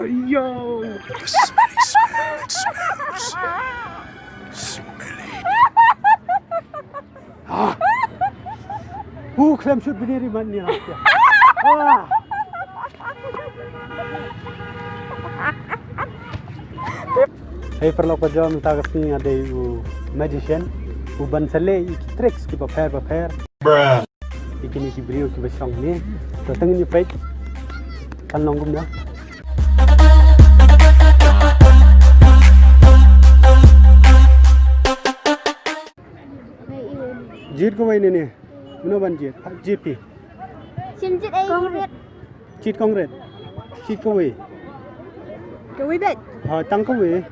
Yo. Smelly smell. It smells. Smelly. Klem shoot berdiri man ni lah. Hey perlu kerja minta kesini ada magician, uban sele iki tricks ki paper. Bruh. Iki ni brio ki besong ni. Datang ni page. Kan nonggum dah. Jit ko ini ni. Mana ban jit? Jit pi. Xin jit ai kongret. Jit kongret. Jit ko we. Kau bet. Ha tang ko we.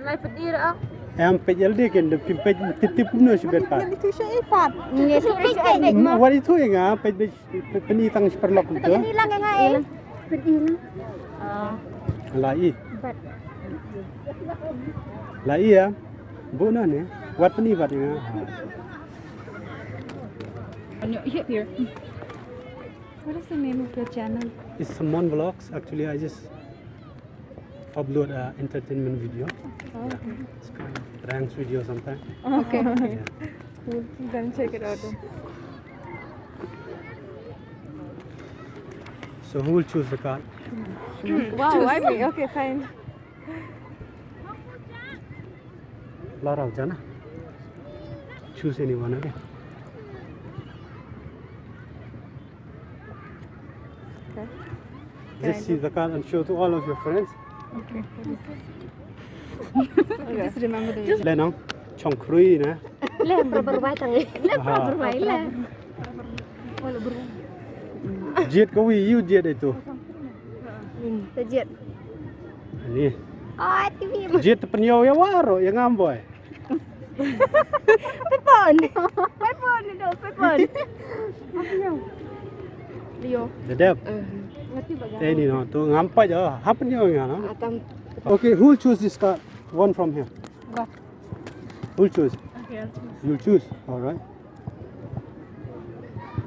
Lai pedir ah. Em page LD kan de page tip puno si bet pa. Itu saya pat. Ni sikit. What itu yang page peni tang perlok tu. Ini lang ngai. Pedir. Lai. Bet. Lai ya. Bona ni. Wat peni bat ya. Here. What is the name of your channel? It's Mon Vlogs. Actually, I just upload a entertainment video. Oh, okay. It's kind of pranks video sometimes. Okay. Yeah. Cool. Then check it out. So who will choose the card? Wow, I mean, okay, fine. Lara Jana. Choose anyone, okay? Just see the card and show to all of your friends. Okay. Just remember the video. Lenong, chong krui na. Berbagai tangi. Berbagai lah. Jet ko wi you jet itu. Jet. Ni. Oh, TV. Jet penyo ya waro yang ngamboy. Pepon dong, pepon. Leo. Dedap. Ini no, tu ngampai je. Apa ni orang no? Okay, who will choose this card? One from here. Go. Who will choose? Okay. You'll choose. All right.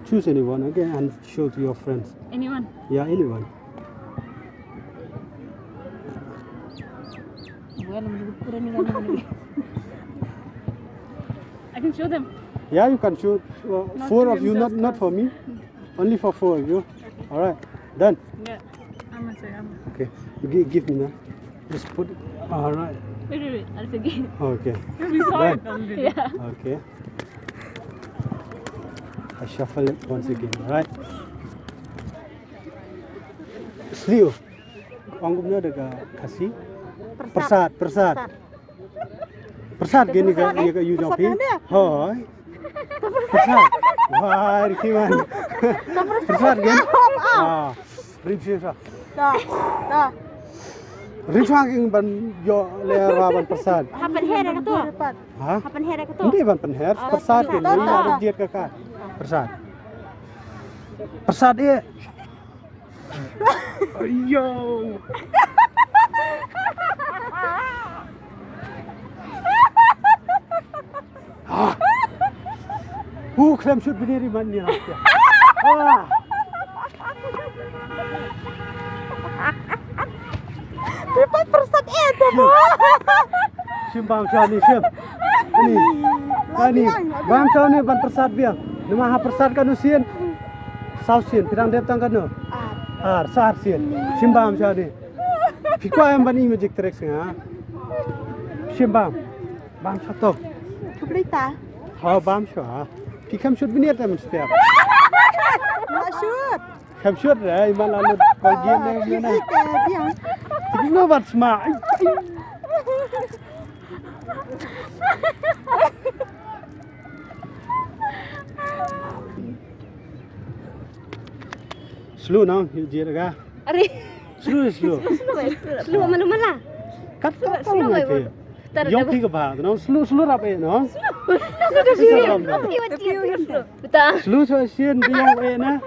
Choose anyone, okay, and show to your friends. Anyone? Yeah, anyone. I can show them. Yeah, you can shoot. Four of you, not for me. Only for four of you. All right. Done. Yeah. I'm gonna say. Okay. Give me now. Just put it. All right. Wait. I'll forget. Okay. We saw it Done. already. Yeah. Okay. I shuffle it once again. All right. Sliu. Anggapnya ada Khasi. Persat. Persat gini ka you jopi. Hoi. Persat. Wah, gimana? Persat gini. Ah. Rinci sah. Dah. Rinci yang ban yo lera ban persat. Happen hair ke tu? Hah? Happen hair ke tu? Hindi ban penher. Persat gini. Ada diet kakak. Persat. Persat dia. Yo. Klem shoot berdiri man ni lah. Dapat persat itu bu. Simbang siapa ni siap? Ini, bang siapa ni ban persat biang. Nama persat kan usian, sausian, pirang datang kan no. Sar sian. Simbang siapa ni? Fikwa yang ban magic tricks nga. Simbang, bang siapa? Berita. Bang siapa? Fikam shoot bini ada mesti apa? Nak shoot. Kam shoot dah, iman lalu kau game ni mana? Dia. Tapi no bat smart. Slow now, dia dah. Ari. Slow. Slow mana? Kat slow lagi. Yang tiga bah, no slow apa no? Betul. Slow sian dia na.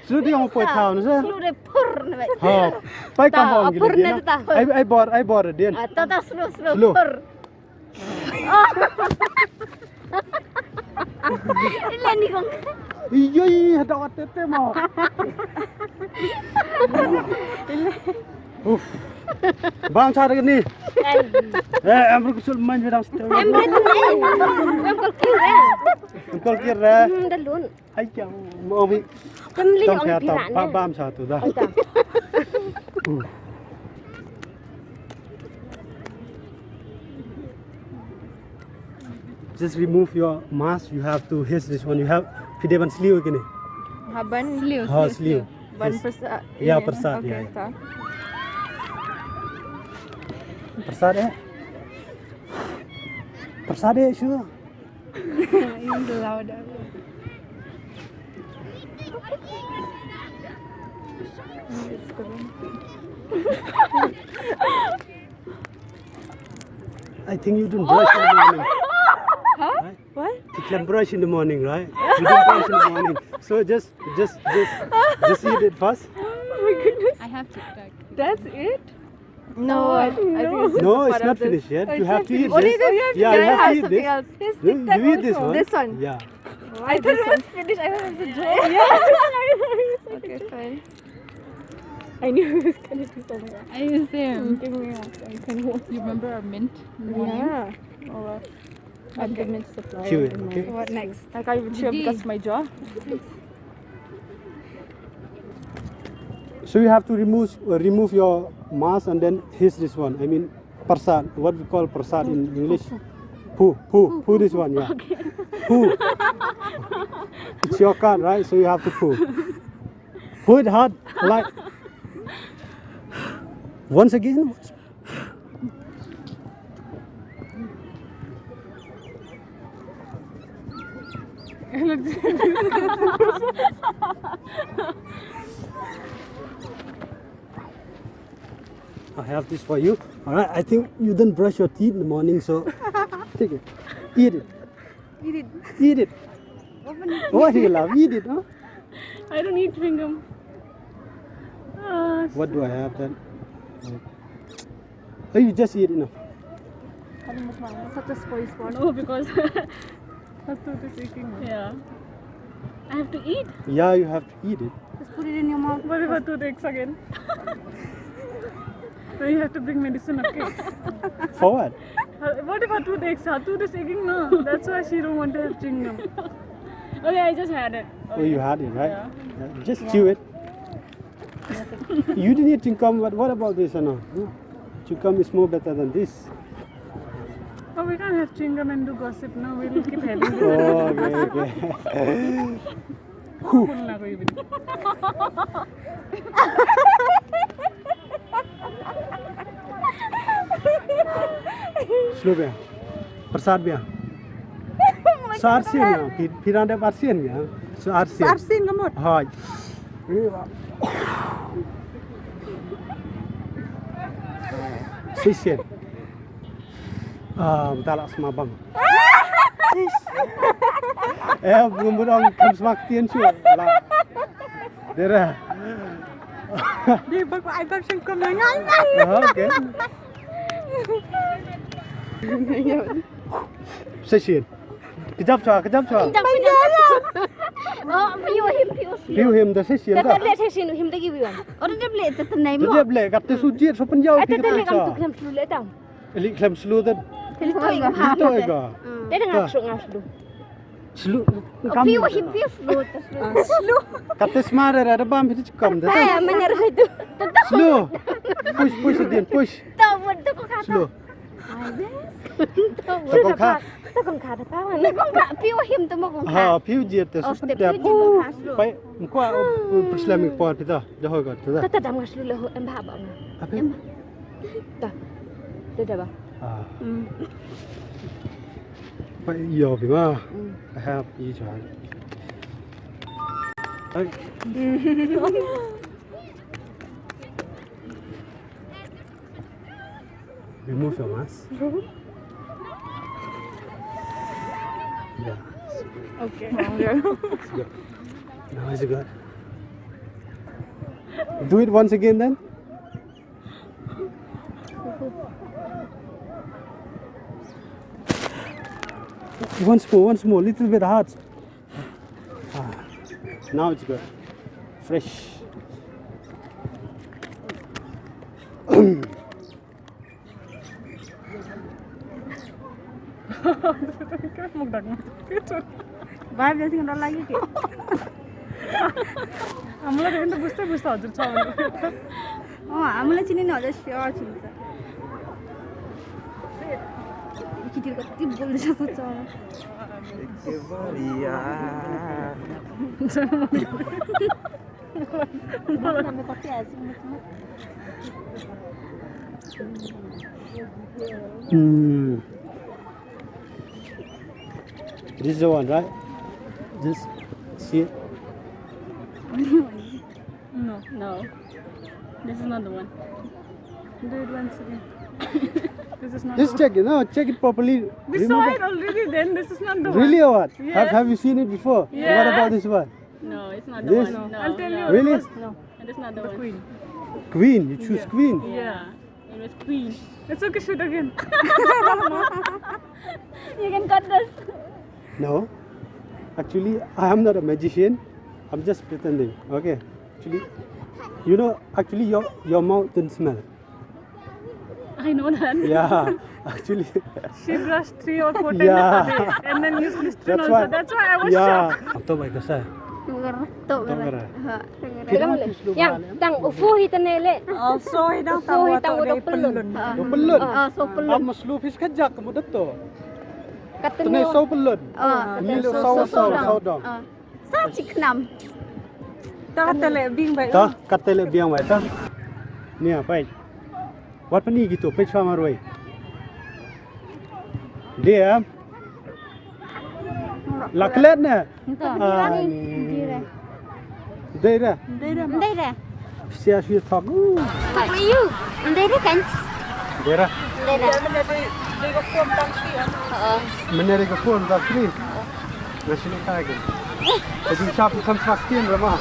Slow dia mau poin tahu nasa. Slow deh pur. Ha, pai kampung gitu dia. I bought dia. Tata slow pur. Ini ni kong. Iya, ada OTT mau. Bang cari ni. Em berkusul main bedang setel. Em kira. Dalun. Hai jauh. Mau bi. Kan li Trong on kaya piran. tahu. Bam satu dah. Just remove your mask. You have to hit this one. You have pideban sleeve gini. Haban Sleeve. Ban Yes. persat. Ya, persat, ya, Okay, ya. start. Persat Persat sure. Even louder. I think you don't brush in the morning. Huh? Right? What? You can brush in the morning, right? You don't brush in the morning. So just eat it first. Oh my goodness. I have TikTok. That's it? No, I think it's just No, a it's part not of this. finished yet. Oh, You it's have not to eat finished. this. Oh, you Yeah, you have to eat something this. else. His You TikTok eat this also. one. This one. Yeah. I thought it was finished. I thought it was a joke. Yeah. Okay, fine. I knew he was gonna do something. I use them. Give me one. You remember our mint? Yeah. Oh, well. I'm the mint supplier. Chew it, in my- okay? What next? I can't even chew because of my jaw. So you have to remove your mask and then hiss this one. I mean, persat. What we call persat in English? Poo this one, yeah. Poo. It's your card, right? So you have to poo. Poo it hard, like. Once again. I have this for you. Alright, I think you didn't brush your teeth in the morning, so take it. Eat it. Eat it. Eat it. What do you love? Eat it, huh? I don't eat chewing gum. What do I have then? Oh, you just eat it now. Such a spoil spot. No, because her tooth is aching. Yeah. I have to eat? Yeah, you have to eat it. Just put it in your mouth. What if her tooth aches again? So you have to bring medicine, okay? For what? What if her tooth aches? Her tooth is aching now. That's why she don't want to have chewing gum. Okay, I just had it. Oh, you had it, right? Yeah. Yeah, just chew it. You didn't eat chewing gum, but what about this, Anna? Chewing gum is more better than this. Oh, we can't have chewing gum and do gossip now. We'll keep having this. Oh, okay. Slow bia. Persat bia. So arsin ya. Piran ada arsin ya. So arsin. Arsin gamot. Hai. Sisien. Talak semabang. Ngumurong kam semaktien su. Lah. Dera. Dia bak ai bak sing kom ngai. Okay. Sisien. Kejap cha. Oh, piu him. View him the sisien Tata dah. le sesin him lagi biwan. Orang dia beli tata nai mo. Dia boleh kata sujit so penjau Tata kita le kam tu cha. kam tu le tau. Eli klem selu tu. Pilih tu ing ha. Itu ega. Dia dah ngasuk. Selu. Piu him piu slow. Kata smart ada bam itu cekam dah. Hai, menyerah itu. Tetap Slow. Push again, push. tahu tu kau kata. Slow. Tahu kata. Tahu kata apa? Nak kau tak piu him tu mau kau kata. Ha, piu je tu. Oh, step Sedap. piu je kau khas dulu. Baik, muka Islamic pot kita. Dah hoga tu dah. Tata dah ngasuk dulu em bah abang. Apa? Dah. Dah bah. Ah. Baik, iya bima. I have each one. Hai. Remove your mask. Yeah. Okay. It's good. Now is it good? Do it once again then. Once more, little bit hard. Now it's good. Fresh. Vibe dia tinggal lagi ke? Amula dia itu busta हजुर छ भने. हामीलाई चिनि नि हजुर स्योर चिन्छ. कितिर कति बोल्दैछ सोच्छ. This is the one, right? This, see it? No. This is not the one. Do it once again. This is not Just check it. No, check it properly. We saw it already then. This is not the one. Really or what? Yes. Have you seen it before? Yeah. What about this one? No, it's not This? the one. No. I'll tell you. Really? No. It is not the one. Queen. Queen. You choose queen. Yeah. It was queen. It's okay, shoot again. You can cut this. No. Actually, I am not a magician. I'm just pretending. Okay. Actually, you know, actually your mouth didn't smell. I know that. Yeah. Actually. She brushed 3 or 4 times Yeah. a day and then used Listerine That's also. why. That's why I was Yeah. shocked. Atau baik kasar. Yang tang ufu hitanele. So hidang Ufu hitang udah pelun. Pelun. So pelun. Am slupis kajak kamu dato. Katanya. Tunai so pelun. Milo so dong. Sa ciknam. Katele bing baik. Tah katele biang baik tah. Ni apa? Wat pani gitu, pe sama roi. Dia laklet na. Daira. Daira. Sia talk. What are you? Daira kan? Daira. Daira. Meneri ke phone tak free. Nasi ni kaya. Jadi siapa kam saktin ramah.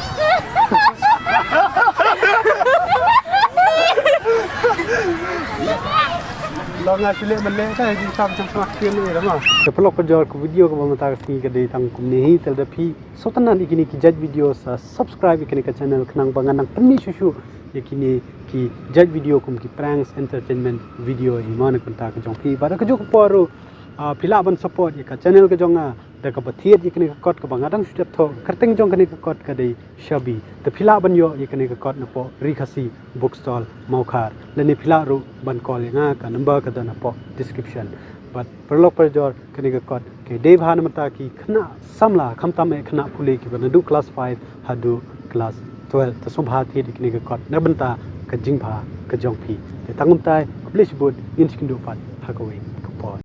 Longa pilih melek kan jadi siapa saktin ni ramah. Kepelok penjual ke video ke bawah ni ke dari tang kumnehi terdapi. Sotanan ikini ki judge video sa subscribe ikini ke channel kenang banganang peni susu ikini ki judge video kum ki pranks entertainment video imana kunta ke jong pi pada ke jok poru pilaban support ke channel ke jonga da ka bathiet ikini ke kot ke bangadang step tho kerteng jong kini ke kot ke dei Shabi te pilaban yo ikini ke kot napoh Khasi bookstall Mawkhar lani pilaru ban call nga ka number ka da napoh description but perlok perjor kini ke kot ke dei bhan mata ki khna samla khamtam e khna phule ki banadu class 5 hadu class 12 ta sobha thi ikini ke kot na banta ka jingpha ka jong phi te tangum tai publish board in skin do pat hakawe